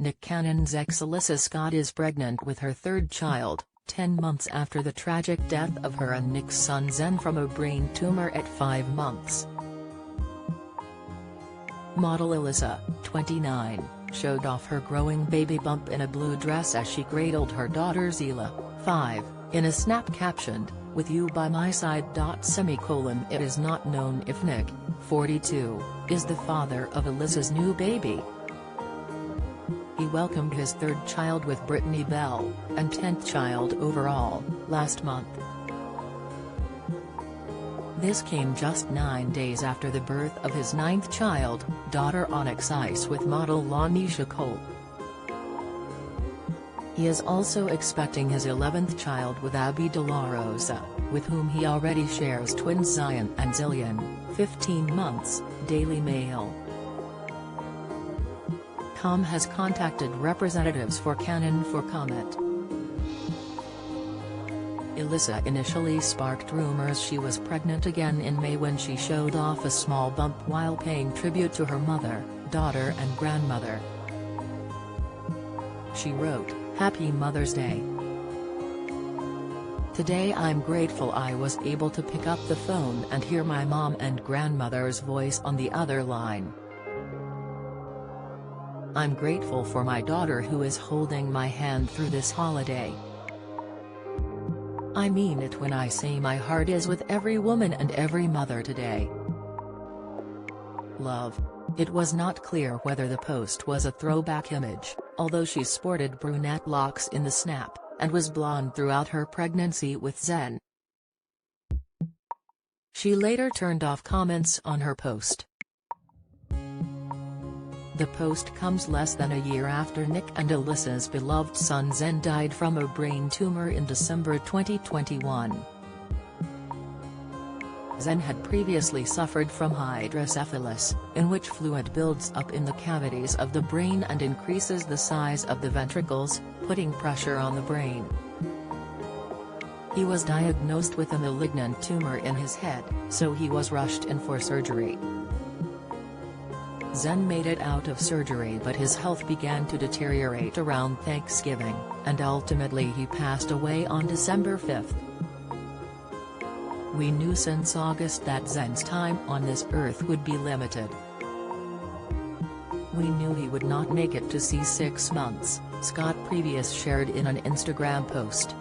Nick Cannon's ex Alyssa Scott is pregnant with her third child, 10 months after the tragic death of her and Nick's son Zen from a brain tumor at 5 months. Model Alyssa, 29, showed off her growing baby bump in a blue dress as she cradled her daughter Zila, 5, in a snap captioned, "With you by my side." It is not known if Nick, 42, is the father of Alyssa's new baby. He welcomed his third child with Brittany Bell, and 10th child overall, last month. This came just 9 days after the birth of his 9th child, daughter Onyx Ice, with model Lanisha Cole. He is also expecting his 11th child with Abby De La Rosa, with whom he already shares twins Zion and Zillian, 15 months, Daily Mail. Has contacted representatives for Cannon for comment. Alyssa initially sparked rumors she was pregnant again in May when she showed off a small bump while paying tribute to her mother, daughter and grandmother. She wrote, "Happy Mother's Day. Today I'm grateful I was able to pick up the phone and hear my mom and grandmother's voice on the other line. I'm grateful for my daughter who is holding my hand through this holiday. I mean it when I say my heart is with every woman and every mother today. Love." It was not clear whether the post was a throwback image, although she sported brunette locks in the snap, and was blonde throughout her pregnancy with Zen. She later turned off comments on her post. The post comes less than a year after Nick and Alyssa's beloved son Zen died from a brain tumor in December 2021. Zen had previously suffered from hydrocephalus, in which fluid builds up in the cavities of the brain and increases the size of the ventricles, putting pressure on the brain. He was diagnosed with a malignant tumor in his head, so he was rushed in for surgery. Zen made it out of surgery, but his health began to deteriorate around Thanksgiving, and ultimately he passed away on December 5. We knew since August that Zen's time on this earth would be limited. We knew he would not make it to see 6 months, Scott previously shared in an Instagram post.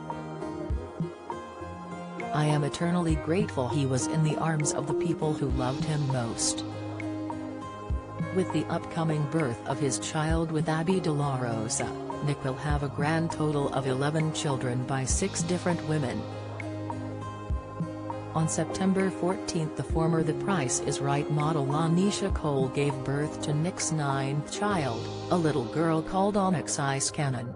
I am eternally grateful he was in the arms of the people who loved him most. With the upcoming birth of his child with Abby De La Rosa, Nick will have a grand total of 11 children by 6 different women. On September 14 the former The Price is Right model Lanisha Cole gave birth to Nick's 9th child, a little girl called Onyx Ice Cannon.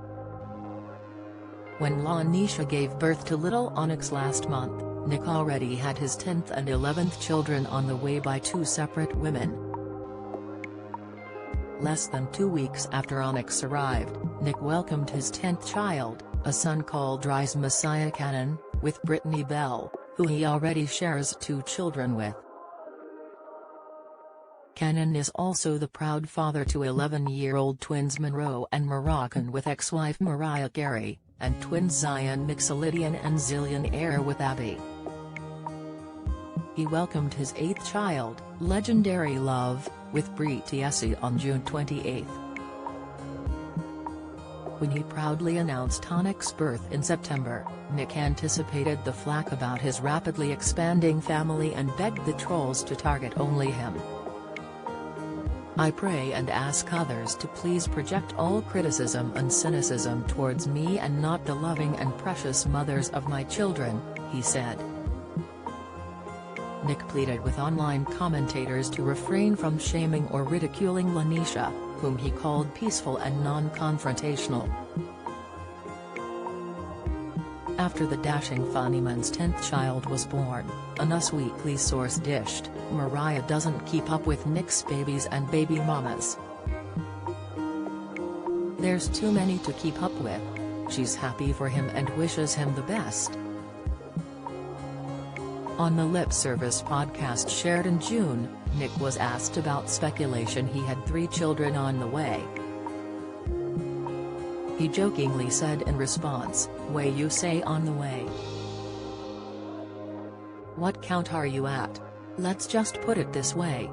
When Lanisha gave birth to little Onyx last month, Nick already had his 10th and 11th children on the way by 2 separate women. Less than 2 weeks after Onyx arrived, Nick welcomed his 10th child, a son called Rise Messiah Cannon, with Brittany Bell, who he already shares 2 children with. Cannon is also the proud father to 11-year-old twins Monroe and Moroccan with ex-wife Mariah Carey, and twins Zion Mixolydian and Zillian Air with Abby. He welcomed his 8th child, Legendary Love, with Brie Tiesi on June 28. When he proudly announced Onyx's birth in September, Nick anticipated the flack about his rapidly expanding family and begged the trolls to target only him. I pray and ask others to please project all criticism and cynicism towards me and not the loving and precious mothers of my children, he said. Nick pleaded with online commentators to refrain from shaming or ridiculing Lanisha, whom he called peaceful and non-confrontational. After the dashing Funnyman's 10th child was born, an Us Weekly source dished, Mariah doesn't keep up with Nick's babies and baby mamas. There's too many to keep up with. She's happy for him and wishes him the best. On the Lip Service podcast shared in June, Nick was asked about speculation he had 3 children on the way. he jokingly said in response, "Way you say on the way. What count are you at? Let's just put it this way.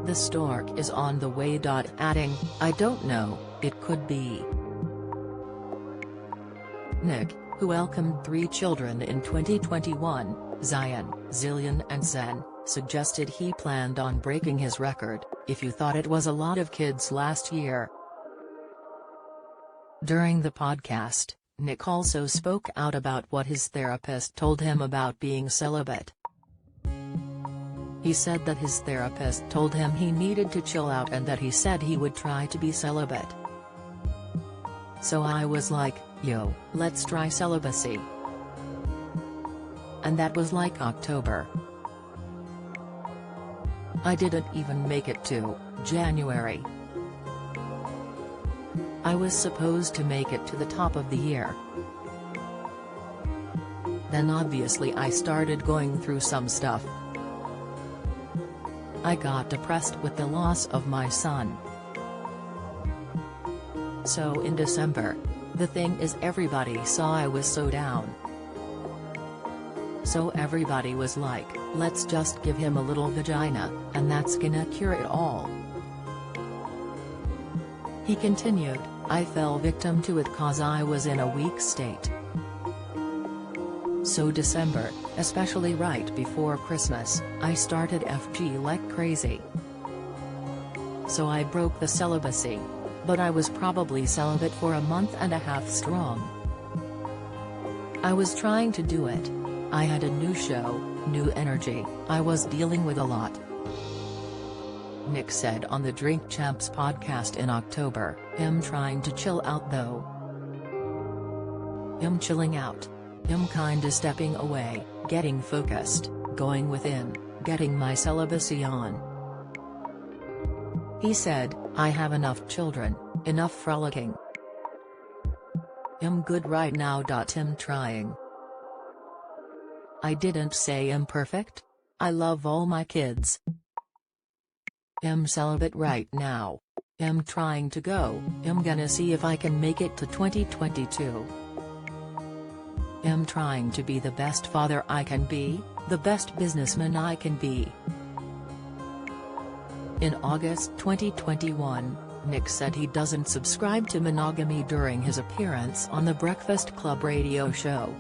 The stork is on the way." Adding, "I don't know, it could be." Nick, who welcomed 3 children in 2021, Zion, Zillion and Zen, suggested he planned on breaking his record, "If you thought it was a lot of kids last year." During the podcast, Nick also spoke out about what his therapist told him about being celibate. He said that his therapist told him he needed to chill out and that he said he would try to be celibate. "So I was like, yo, let's try celibacy. And that was like October. I didn't even make it to January. I was supposed to make it to the top of the year. Then obviously I started going through some stuff. I got depressed with the loss of my son. So in December, the thing is everybody saw I was so down. So everybody was like, let's just give him a little vagina, and that's gonna cure it all." He continued, "I fell victim to it cause I was in a weak state. So December, especially right before Christmas, I started FG like crazy. So I broke the celibacy. But I was probably celibate for a month and a half strong. I was trying to do it. I had a new show, new energy, I was dealing with a lot." Nick said on the Drink Champs podcast in October, "I'm trying to chill out though. I'm chilling out. I'm kinda stepping away, getting focused, going within, getting my celibacy on." He said, "I have enough children, enough frolicking. I'm good right now. I'm trying. I didn't say I'm perfect. I love all my kids. I'm celibate right now. I'm trying to go, I'm gonna see if I can make it to 2022. I'm trying to be the best father I can be, the best businessman I can be." In August 2021, Nick said he doesn't subscribe to monogamy during his appearance on the Breakfast Club radio show.